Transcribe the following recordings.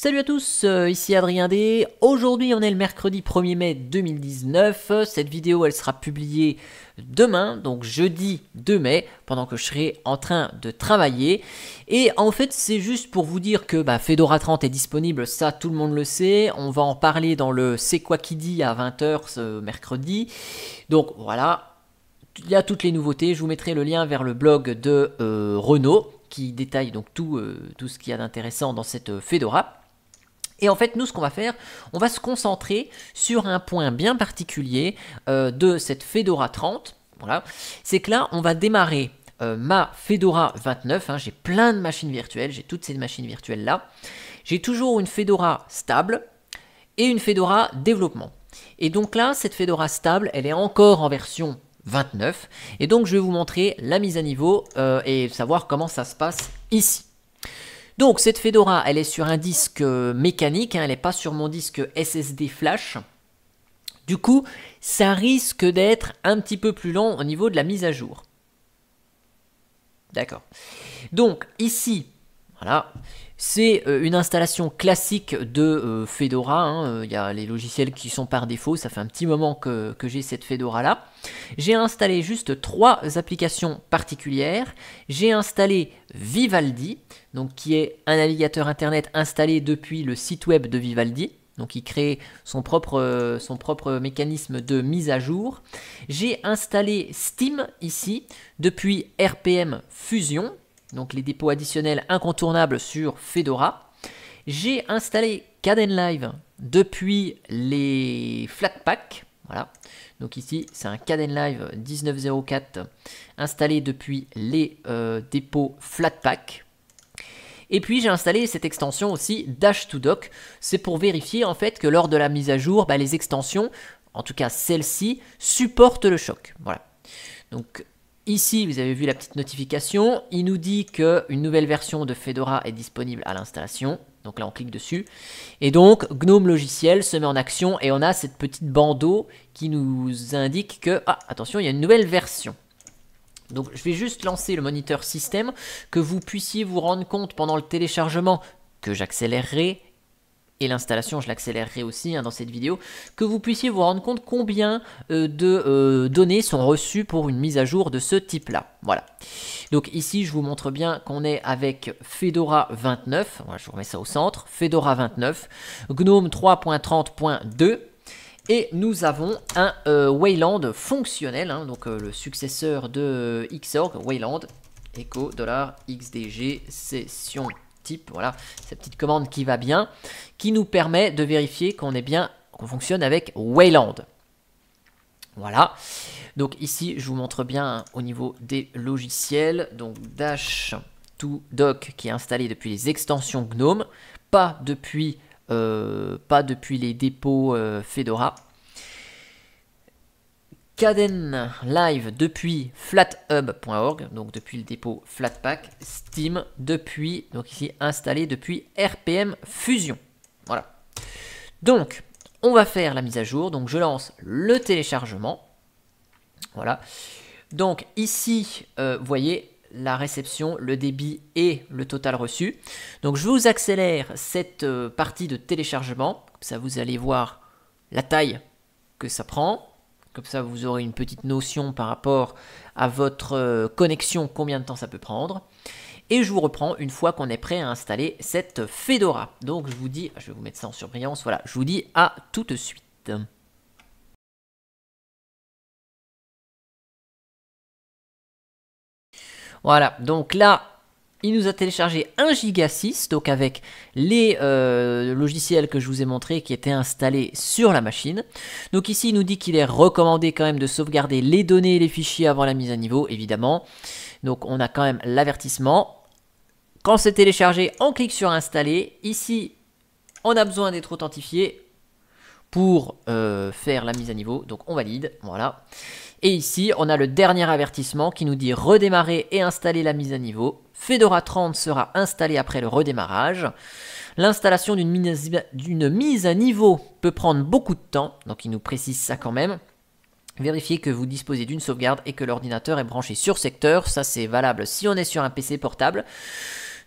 Salut à tous, ici Adrien D. Aujourd'hui on est le mercredi 1er mai 2019. Cette vidéo elle sera publiée demain, donc jeudi 2 mai, pendant que je serai en train de travailler. Et en fait c'est juste pour vous dire que Fedora 30 est disponible, ça tout le monde le sait. On va en parler dans le C'est quoi qui dit à 20 h ce mercredi. Donc voilà, il y a toutes les nouveautés. Je vous mettrai le lien vers le blog de Renaud qui détaille donc tout ce qu'il y a d'intéressant dans cette Fedora. Et en fait, nous, ce qu'on va faire, on va se concentrer sur un point bien particulier de cette Fedora 30. Voilà. C'est que là, on va démarrer ma Fedora 29. Hein, j'ai plein de machines virtuelles, j'ai toutes ces machines virtuelles-là. J'ai toujours une Fedora stable et une Fedora développement. Et donc là, cette Fedora stable, elle est encore en version 29. Et donc, je vais vous montrer la mise à niveau et savoir comment ça se passe ici. Donc cette Fedora, elle est sur un disque mécanique, hein, elle n'est pas sur mon disque SSD flash. Du coup, ça risque d'être un petit peu plus lent au niveau de la mise à jour. D'accord. Donc ici, voilà, c'est une installation classique de Fedora. Hein. Il y a les logiciels qui sont par défaut. Ça fait un petit moment que j'ai cette Fedora là. J'ai installé juste 3 applications particulières. J'ai installé Vivaldi, donc qui est un navigateur internet installé depuis le site web de Vivaldi. Donc il crée son propre mécanisme de mise à jour. J'ai installé Steam ici depuis RPM Fusion. Donc les dépôts additionnels incontournables sur Fedora. J'ai installé Kdenlive depuis les Flatpak. Voilà. Donc ici, c'est un Kdenlive 1904 installé depuis les dépôts Flatpak. Et puis j'ai installé cette extension aussi Dash2Dock. C'est pour vérifier en fait que lors de la mise à jour, les extensions, en tout cas celle-ci, supportent le choc. Voilà. Donc ici, vous avez vu la petite notification. Il nous dit qu'une nouvelle version de Fedora est disponible à l'installation. Donc là, on clique dessus. Et donc, GNOME logiciel se met en action et on a cette petite bandeau qui nous indique que, attention, il y a une nouvelle version. Donc, je vais juste lancer le moniteur système, que vous puissiez vous rendre compte pendant le téléchargement que j'accélérerai. Et l'installation, je l'accélérerai aussi dans cette vidéo, que vous puissiez vous rendre compte combien de données sont reçues pour une mise à jour de ce type-là. Voilà. Donc ici, je vous montre bien qu'on est avec Fedora 29. Voilà, je vous remets ça au centre. Fedora 29, GNOME 3.30.2. Et nous avons un Wayland fonctionnel, hein, donc le successeur de Xorg, Wayland, echo $xdg session type, voilà, cette petite commande qui va bien, qui nous permet de vérifier qu'on fonctionne avec Wayland. Voilà, donc ici je vous montre bien au niveau des logiciels, donc Dash2Dock qui est installé depuis les extensions GNOME, pas depuis les dépôts Fedora. Kdenlive depuis flathub.org, donc depuis le dépôt Flatpak, Steam depuis, donc ici installé depuis RPM Fusion. Voilà. Donc, on va faire la mise à jour. Donc, je lance le téléchargement. Voilà. Donc, ici, vous voyez la réception, le débit et le total reçu. Donc, je vous accélère cette partie de téléchargement. Comme ça, vous allez voir la taille que ça prend. Comme ça, vous aurez une petite notion par rapport à votre connexion, combien de temps ça peut prendre. Et je vous reprends une fois qu'on est prêt à installer cette Fedora. Donc, je vous dis, je vais vous mettre ça en surbrillance, voilà, je vous dis à tout de suite. Voilà, donc là, il nous a téléchargé 1,6 Go, donc avec les logiciels que je vous ai montrés qui étaient installés sur la machine. Donc ici, il nous dit qu'il est recommandé quand même de sauvegarder les données et les fichiers avant la mise à niveau, évidemment. Donc on a quand même l'avertissement. Quand c'est téléchargé, on clique sur installer. Ici, on a besoin d'être authentifié pour faire la mise à niveau. Donc on valide, voilà. Et ici, on a le dernier avertissement qui nous dit redémarrer et installer la mise à niveau. Fedora 30 sera installée après le redémarrage. L'installation d'une mise à niveau peut prendre beaucoup de temps, donc il nous précise ça quand même. Vérifiez que vous disposez d'une sauvegarde et que l'ordinateur est branché sur secteur. Ça, c'est valable si on est sur un PC portable.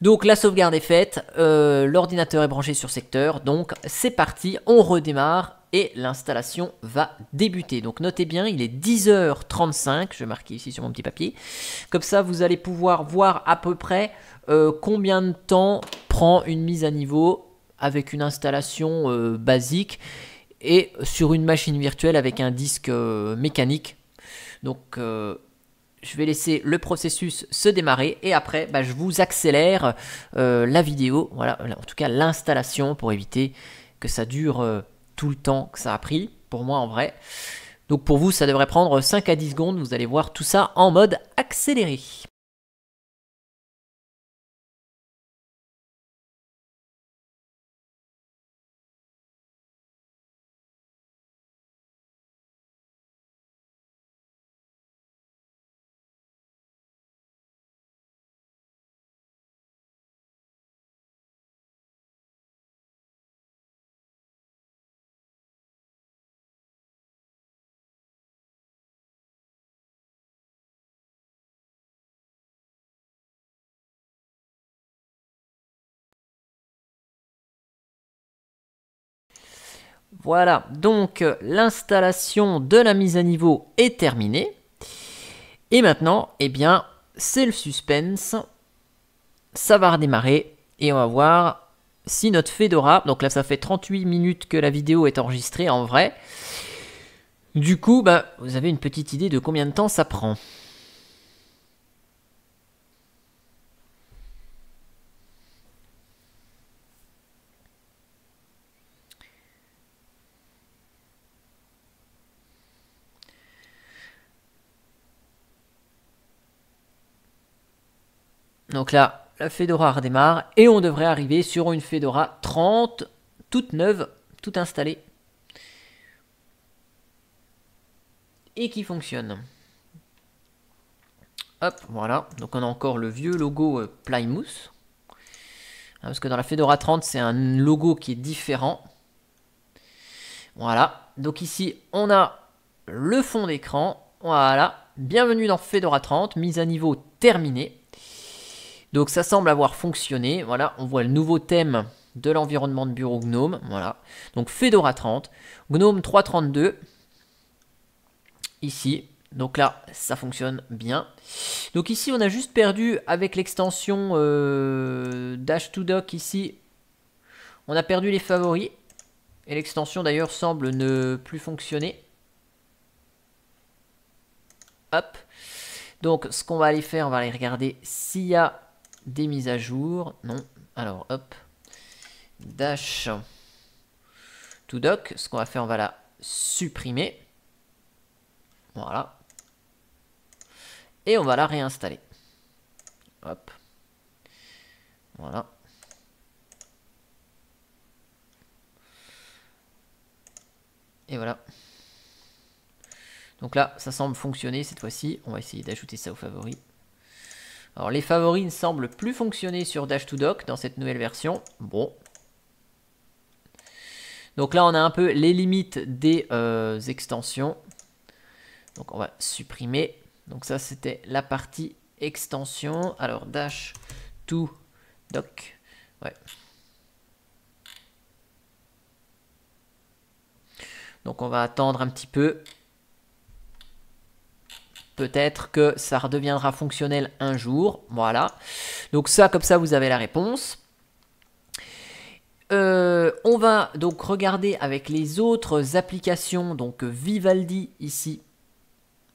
Donc la sauvegarde est faite, l'ordinateur est branché sur secteur, donc c'est parti, on redémarre et l'installation va débuter. Donc notez bien, il est 10h35, je vais marquer ici sur mon petit papier, comme ça vous allez pouvoir voir à peu près combien de temps prend une mise à niveau avec une installation basique et sur une machine virtuelle avec un disque mécanique. Donc je vais laisser le processus se démarrer et après je vous accélère la vidéo, voilà, en tout cas l'installation pour éviter que ça dure tout le temps que ça a pris, pour moi en vrai. Donc pour vous ça devrait prendre 5 à 10 secondes, vous allez voir tout ça en mode accéléré. Voilà, donc l'installation de la mise à niveau est terminée. Et maintenant, eh bien, c'est le suspense. Ça va redémarrer et on va voir si notre Fedora, donc là ça fait 38 minutes que la vidéo est enregistrée en vrai. Du coup, vous avez une petite idée de combien de temps ça prend. Donc là, la Fedora redémarre et on devrait arriver sur une Fedora 30, toute neuve, toute installée. Et qui fonctionne. Hop, voilà. Donc on a encore le vieux logo Plymouth. Parce que dans la Fedora 30, c'est un logo qui est différent. Voilà. Donc ici, on a le fond d'écran. Voilà. Bienvenue dans Fedora 30. Mise à niveau terminée. Donc ça semble avoir fonctionné. Voilà. On voit le nouveau thème de l'environnement de bureau GNOME. Voilà. Donc Fedora 30. GNOME 3.32. Ici. Donc là, ça fonctionne bien. Donc ici, on a juste perdu avec l'extension Dash2Dock ici. On a perdu les favoris. Et l'extension d'ailleurs semble ne plus fonctionner. Hop. Donc ce qu'on va aller faire, on va aller regarder s'il y a des mises à jour. Non. Alors hop. Dash2Dock. Ce qu'on va faire, on va la supprimer. Voilà. Et on va la réinstaller. Hop. Voilà. Et voilà. Donc là, ça semble fonctionner cette fois-ci. On va essayer d'ajouter ça aux favoris. Alors les favoris ne semblent plus fonctionner sur Dash2Dock dans cette nouvelle version. Bon. Donc là, on a un peu les limites des extensions. Donc on va supprimer. Donc ça, c'était la partie extension. Alors Dash2Dock. Ouais. Donc on va attendre un petit peu. Peut-être que ça redeviendra fonctionnel un jour. Voilà. Donc ça, comme ça, vous avez la réponse. On va donc regarder avec les autres applications. Donc Vivaldi ici.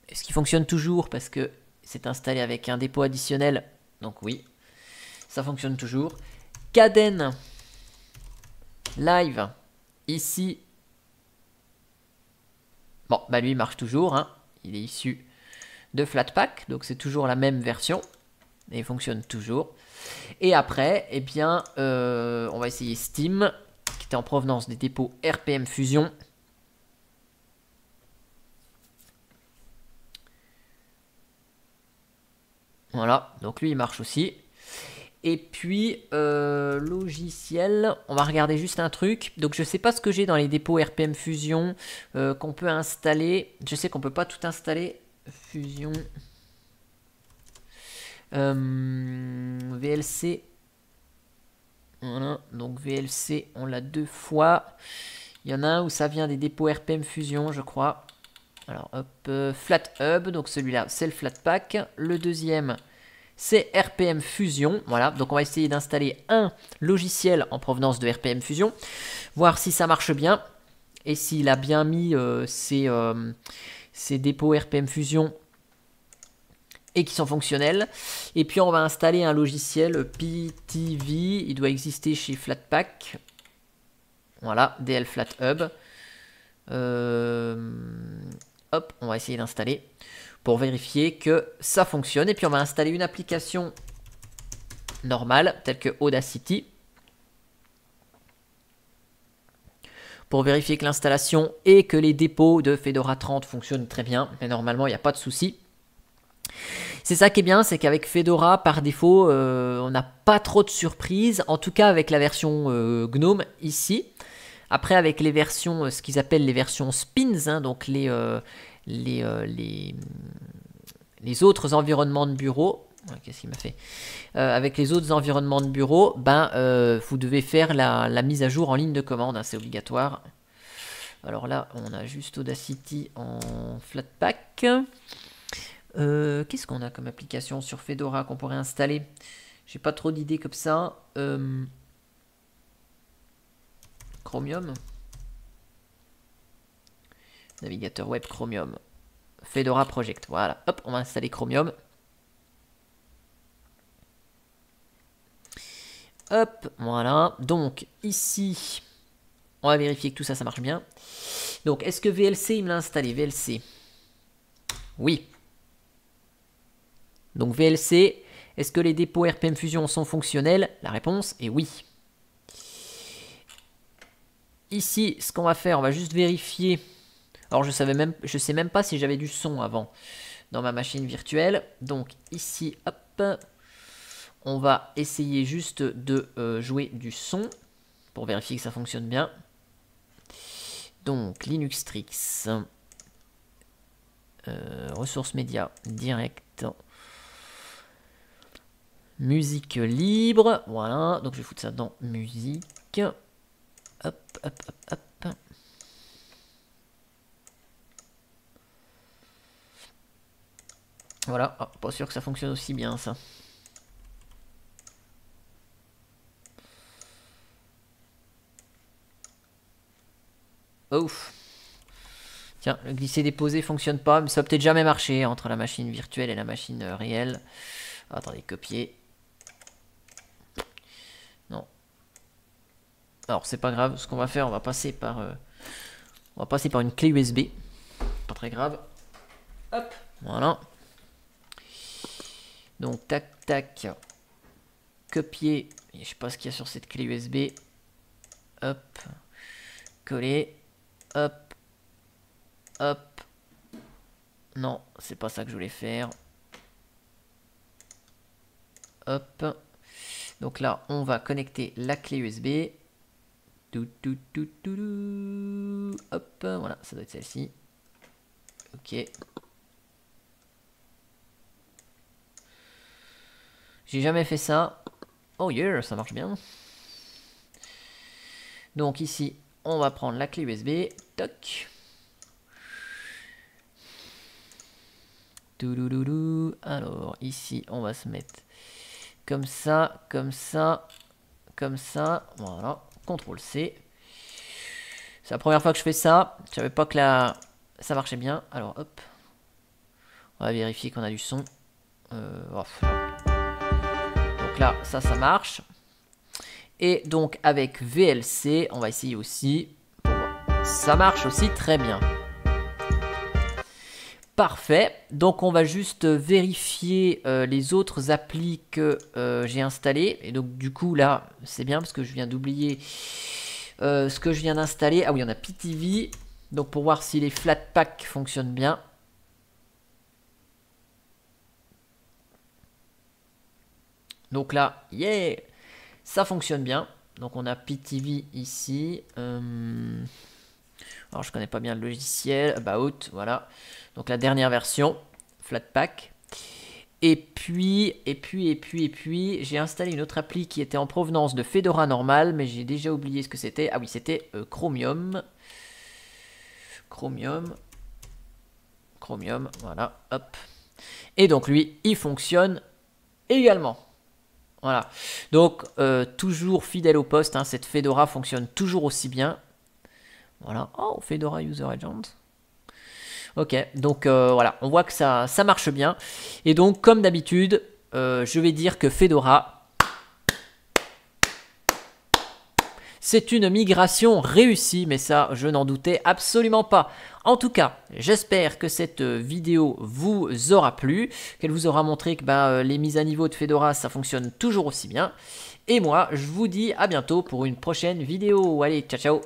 Est-ce qu'il fonctionne toujours? Parce que c'est installé avec un dépôt additionnel. Donc oui, ça fonctionne toujours. Caden Live ici. Bon, lui il marche toujours. Hein. Il est issu de Flatpak. Donc c'est toujours la même version. Et il fonctionne toujours. Et après, eh bien, on va essayer Steam, qui était en provenance des dépôts RPM Fusion. Voilà, donc lui il marche aussi. Et puis, logiciel, on va regarder juste un truc. Donc je sais pas ce que j'ai dans les dépôts RPM Fusion qu'on peut installer. Je sais qu'on peut pas tout installer. Fusion. VLC. Voilà, donc VLC, on l'a 2 fois. Il y en a un où ça vient des dépôts RPM Fusion, je crois. Alors, hop, Flat Hub, donc celui-là, c'est le Flatpak. Le deuxième, c'est RPM Fusion. Voilà, donc on va essayer d'installer un logiciel en provenance de RPM Fusion, voir si ça marche bien et s'il a bien mis ses dépôts RPM Fusion et qui sont fonctionnels. Et puis on va installer un logiciel PTV, il doit exister chez Flatpak. Voilà, DL Flat Hub. Hop, on va essayer d'installer pour vérifier que ça fonctionne. Et puis on va installer une application normale, telle que Audacity, pour vérifier que l'installation et que les dépôts de Fedora 30 fonctionnent très bien. Mais normalement, il n'y a pas de souci. C'est ça qui est bien, c'est qu'avec Fedora, par défaut, on n'a pas trop de surprises. En tout cas, avec la version GNOME ici. Après, avec les versions, ce qu'ils appellent les versions spins, hein, donc les autres environnements de bureau. Qu'est-ce qu'il m'a fait avec les autres environnements de bureau, vous devez faire la mise à jour en ligne de commande, hein, c'est obligatoire. Alors là, on a juste Audacity en Flatpak. Qu'est-ce qu'on a comme application sur Fedora qu'on pourrait installer? J'ai pas trop d'idées comme ça. Chromium. Navigateur web Chromium. Fedora Project. Voilà. Hop, on va installer Chromium. Hop, voilà. Donc, ici, on va vérifier que tout ça, ça marche bien. Donc, est-ce que VLC, il me l'a installé? VLC. Oui. Donc, VLC, est-ce que les dépôts RPM Fusion sont fonctionnels? La réponse est oui. Ici, ce qu'on va faire, on va juste vérifier. Alors, je sais même pas si j'avais du son avant dans ma machine virtuelle. Donc, ici, hop, on va essayer juste de jouer du son pour vérifier que ça fonctionne bien. Donc, Linuxtrix, ressources médias, direct, musique libre. Voilà, donc je vais foutre ça dans musique. Hop, hop, hop, hop. Voilà, oh, pas sûr que ça fonctionne aussi bien ça. Ouf. Tiens, le glisser-déposer fonctionne pas, mais ça va peut-être jamais marcher entre la machine virtuelle et la machine réelle. Attendez, copier. Non. Alors c'est pas grave, ce qu'on va faire, on va passer par une clé USB. Pas très grave. Hop, voilà. Donc tac tac. Copier. Je sais pas ce qu'il y a sur cette clé USB. Hop. Coller. Hop. Hop. Non, c'est pas ça que je voulais faire. Hop. Donc là, on va connecter la clé USB. Hop, voilà, ça doit être celle-ci. Ok. J'ai jamais fait ça. Oh yeah, ça marche bien. Donc ici, on va prendre la clé USB. Toc. Alors ici, on va se mettre comme ça, comme ça, comme ça. Voilà. CTRL C. C'est la première fois que je fais ça. Je savais pas que ça marchait bien. Alors hop. On va vérifier qu'on a du son. Donc là, ça marche. Et donc avec VLC, on va essayer aussi. Ça marche aussi très bien. Parfait. Donc on va juste vérifier les autres applis que j'ai installées. Et donc du coup là, c'est bien parce que je viens d'oublier ce que je viens d'installer. Ah oui, on a PTV. Donc pour voir si les Flatpak fonctionnent bien. Donc là, yeah, ça fonctionne bien. Donc on a PTV ici. Alors je connais pas bien le logiciel. About, voilà. Donc la dernière version, Flatpak. Et puis, j'ai installé une autre appli qui était en provenance de Fedora normal, mais j'ai déjà oublié ce que c'était. Ah oui, c'était Chromium. Chromium, voilà, hop. Et donc lui, il fonctionne également. Voilà. Donc, toujours fidèle au poste, hein, cette Fedora fonctionne toujours aussi bien. Voilà. Oh, Fedora User Agent. Ok, donc voilà, on voit que ça marche bien. Et donc, comme d'habitude, je vais dire que Fedora, c'est une migration réussie, mais ça, je n'en doutais absolument pas. En tout cas, j'espère que cette vidéo vous aura plu, qu'elle vous aura montré que les mises à niveau de Fedora, ça fonctionne toujours aussi bien. Et moi, je vous dis à bientôt pour une prochaine vidéo. Allez, ciao ciao!